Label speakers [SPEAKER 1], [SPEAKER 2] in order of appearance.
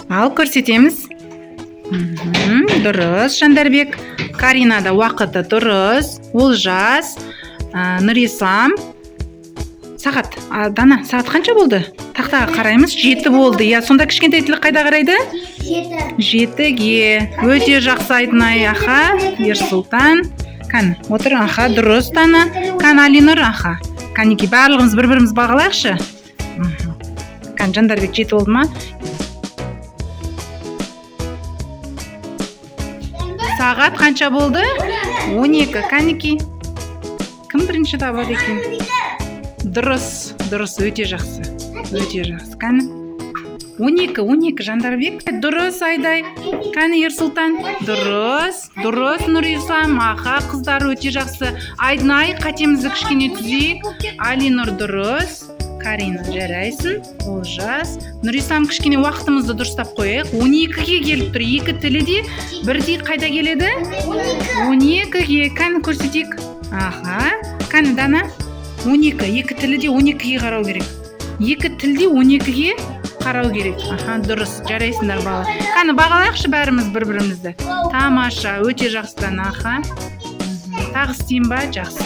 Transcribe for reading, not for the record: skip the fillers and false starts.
[SPEAKER 1] Ал көрсетеміз. Дұрыс, Жандарбек. Каринада уақыты дұрыс. Олжас, Нұрислам. Сағат, Дана, сағат қанша болды? Тақтаға қараймыз, 7 болды. Я, сонда кішкентай тілі қайда қарайды? 7-ге. Өте жақсы Айдынай, аха. Ерсұлтан. Кәні, отыр, аха, дұрыс, Дана. Кәні, Алинұр, аха. Кәнеки, барлығымыз бір-біріміз бағалайықшы. Кәні, Жандарбек 7 болды ма? Сағат қанша болды? 12. Кәнеки. Кім бірінші табады екен? Дұрыс, өте жақсы. Өте жақсы. Кәні? 12, Жандарбек. Дұрыс, Айдай. Кәні, Ерсұлтан. Дұрыс, Нұрислам. Аха, қыздар өте жақсы. Айдынай, қатемізді кішкене түзейік. Алинұр дұрыс. Карина, жарайсың. Олжас. Нұрислам, кішкене уақытымызды дұрыстап қойайық. 12-ге келіп тұр. Екі тілі де бірдей қайда келеді? 12-ге. Кәні көрсетейік. Аха. Кәні, Дана? 12. Екі тілі де 12-ге қарау керек. Екі тілде 12-ге қарау керек. Аха, дұрыс. Жарайсыңдар бала. Кәні, бағалайықшы бәріміз бір-бірімізді. Тамаша, өте жақсыдан, аха. Тағы істейін ба? Жақсы.